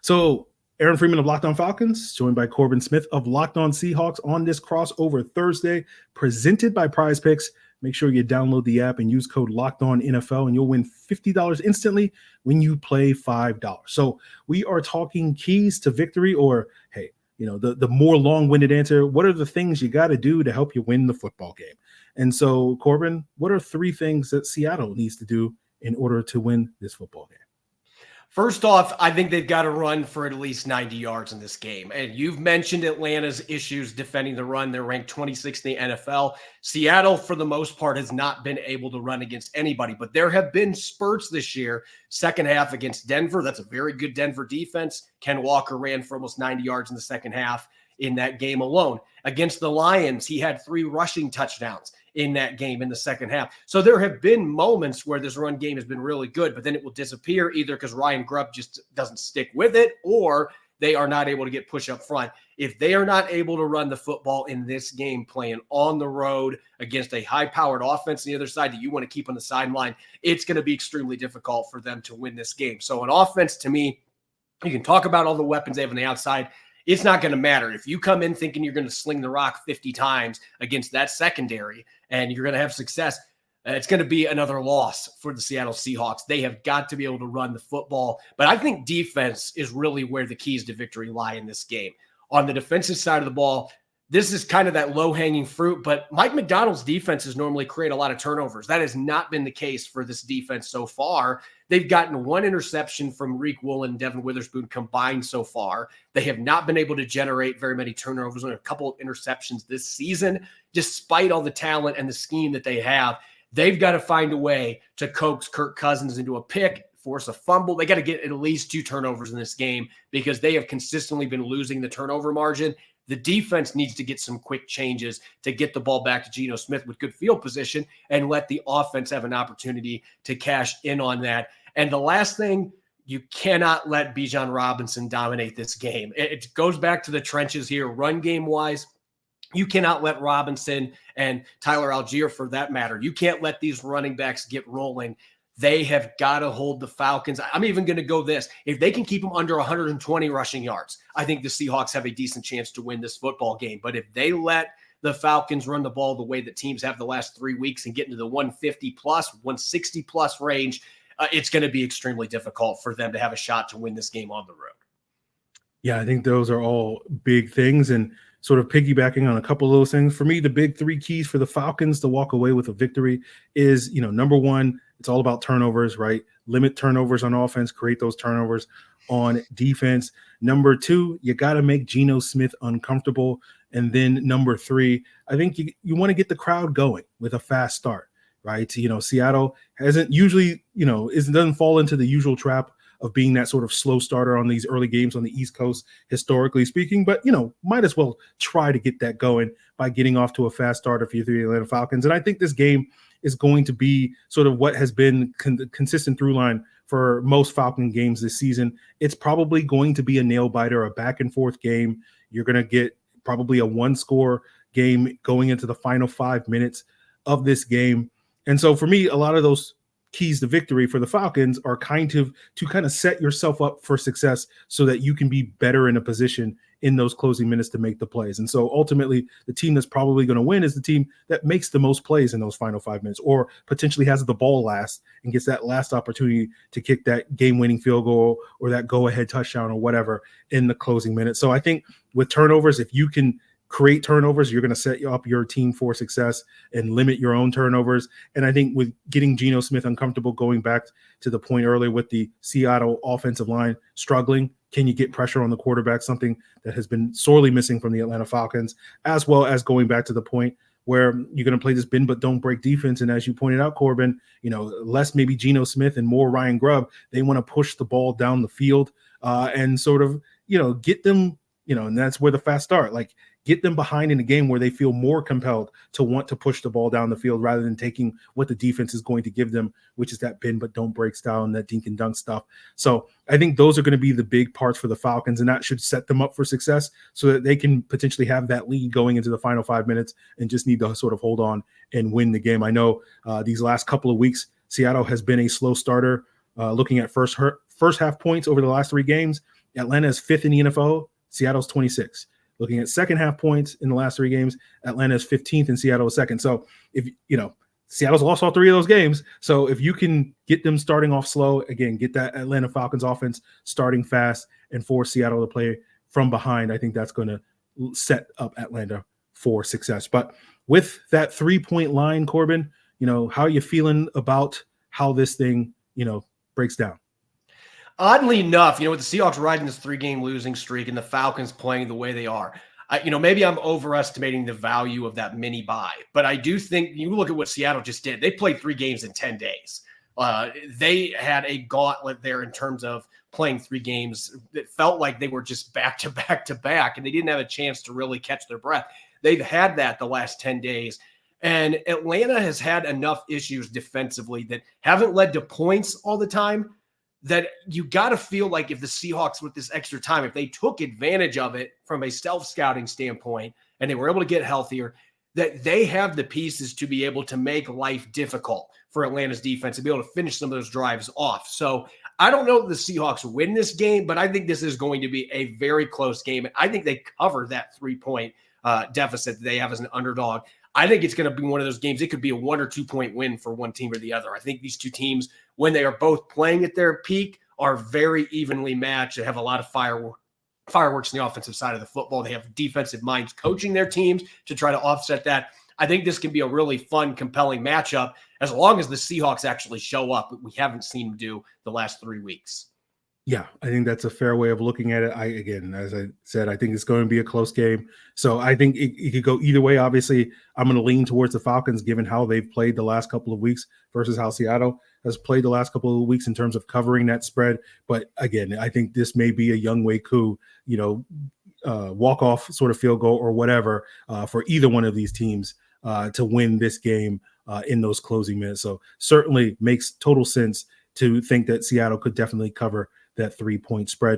So Aaron Freeman of Locked On Falcons, joined by Corbin Smith of Locked On Seahawks on this crossover Thursday, presented by Prize Picks. Make sure you download the app and use code LOCKEDONNFL, and you'll win $50 instantly when you play $5. So we are talking keys to victory, or, hey, the more long-winded answer, what are the things you got to do to help you win the football game? And so, Corbin, what are 3 things that Seattle needs to do in order to win this football game? First off, I think they've got to run for at least 90 yards in this game. And you've mentioned Atlanta's issues defending the run. They're ranked 26th in the NFL. Seattle, for the most part, has not been able to run against anybody. But there have been spurts this year. Second half against Denver. That's a very good Denver defense. Ken Walker ran for almost 90 yards in the second half in that game alone. Against the Lions, he had 3 rushing touchdowns in that game in the second half. So there have been moments where this run game has been really good, but then it will disappear either because Ryan Grubb just doesn't stick with it, or they are not able to get push up front. If they are not able to run the football in this game, playing on the road against a high-powered offense on the other side that you want to keep on the sideline, it's going to be extremely difficult for them to win this game. So an offense, to me, you can talk about all the weapons they have on the outside. It's not going to matter. If you come in thinking you're going to sling the rock 50 times against that secondary and you're going to have success, it's going to be another loss for the Seattle Seahawks. They have got to be able to run the football. But I think defense is really where the keys to victory lie in this game. On the defensive side of the ball, this is kind of that low-hanging fruit, but Mike Macdonald's defenses normally create a lot of turnovers. That has not been the case for this defense so far. They've gotten 1 interception from Reek Woolen and Devin Witherspoon combined so far. They have not been able to generate very many turnovers, and a couple of interceptions this season, despite all the talent and the scheme that they have. They've got to find a way to coax Kirk Cousins into a pick, force a fumble. They got to get at least 2 turnovers in this game because they have consistently been losing the turnover margin. The defense needs to get some quick changes to get the ball back to Geno Smith with good field position and let the offense have an opportunity to cash in on that. And the last thing, you cannot let Bijan Robinson dominate this game. It goes back to the trenches here, run game wise. You cannot let Robinson and Tyler Algier, for that matter, you can't let these running backs get rolling. They have got to hold the Falcons. I'm even going to go this. If they can keep them under 120 rushing yards, I think the Seahawks have a decent chance to win this football game. But if they let the Falcons run the ball the way that teams have the last 3 weeks and get into the 150 plus, 160 plus range, it's going to be extremely difficult for them to have a shot to win this game on the road. Yeah, I think those are all big things, and sort of piggybacking on a couple of those things. For me, the big 3 keys for the Falcons to walk away with a victory is, number 1, it's all about turnovers, right? Limit turnovers on offense, create those turnovers on defense. Number 2, you got to make Geno Smith uncomfortable. And then number 3, I think you want to get the crowd going with a fast start, right? Seattle hasn't usually, doesn't fall into the usual trap of being that sort of slow starter on these early games on the East Coast, historically speaking. But, might as well try to get that going by getting off to a fast start if you're the Atlanta Falcons. And I think this game is going to be sort of what has been consistent through line for most Falcon games this season. It's probably going to be a nail biter, a back and forth game. You're going to get probably a 1-score game going into the final 5 minutes of this game. And so for me, a lot of those keys to victory for the Falcons are kind of set yourself up for success so that you can be better in a position in those closing minutes to make the plays. And so ultimately, the team that's probably going to win is the team that makes the most plays in those final 5 minutes, or potentially has the ball last and gets that last opportunity to kick that game-winning field goal or that go-ahead touchdown or whatever in the closing minutes. So I think with turnovers, if you can create turnovers, you're going to set up your team for success and limit your own turnovers. And I think with getting Geno Smith uncomfortable, going back to the point earlier with the Seattle offensive line struggling, can you get pressure on the quarterback, something that has been sorely missing from the Atlanta Falcons, as well as going back to the point where you're going to play this bend but don't break defense. And as you pointed out, Corbin, less maybe Geno Smith and more Ryan Grubb. They want to push the ball down the field and sort of, get them, and that's where the fast start, like get them behind in a game where they feel more compelled to want to push the ball down the field rather than taking what the defense is going to give them, which is that bend but don't break style and that dink and dunk stuff. So I think those are going to be the big parts for the Falcons, and that should set them up for success so that they can potentially have that lead going into the final 5 minutes and just need to sort of hold on and win the game. I know these last couple of weeks, Seattle has been a slow starter looking at first half points over the last 3 games. Atlanta is 5th in the NFL. Seattle's 26th. Looking at second half points in the last 3 games, Atlanta is 15th and Seattle is 2nd. So if Seattle's lost all 3 of those games. So if you can get them starting off slow, again, get that Atlanta Falcons offense starting fast and force Seattle to play from behind, I think that's going to set up Atlanta for success. But with that 3-point line, Corbin, how are you feeling about how this thing, breaks down? Oddly enough, with the Seahawks riding this 3-game losing streak and the Falcons playing the way they are, maybe I'm overestimating the value of that mini bye, but I do think you look at what Seattle just did. They played 3 games in 10 days. They had a gauntlet there in terms of playing 3 games that felt like they were just back to back to back, and they didn't have a chance to really catch their breath. They've had that the last 10 days. And Atlanta has had enough issues defensively that haven't led to points all the time, that you got to feel like if the Seahawks with this extra time, if they took advantage of it from a self-scouting standpoint and they were able to get healthier, that they have the pieces to be able to make life difficult for Atlanta's defense and be able to finish some of those drives off. So I don't know if the Seahawks win this game, but I think this is going to be a very close game. I think they cover that 3-point deficit that they have as an underdog. I think it's going to be one of those games. It could be a 1 or 2 point win for one team or the other. I think these two teams, when they are both playing at their peak, are very evenly matched. They have a lot of fireworks on the offensive side of the football. They have defensive minds coaching their teams to try to offset that. I think this can be a really fun, compelling matchup as long as the Seahawks actually show up. We haven't seen them do the last 3 weeks. Yeah, I think that's a fair way of looking at it. Again, as I said, I think it's going to be a close game. So I think it could go either way. Obviously, I'm going to lean towards the Falcons given how they've played the last couple of weeks versus how Seattle has played the last couple of weeks in terms of covering that spread. But again, I think this may be a Younghoe Koo, walk-off sort of field goal or whatever for either one of these teams to win this game in those closing minutes. So certainly makes total sense to think that Seattle could definitely cover that 3-point spread.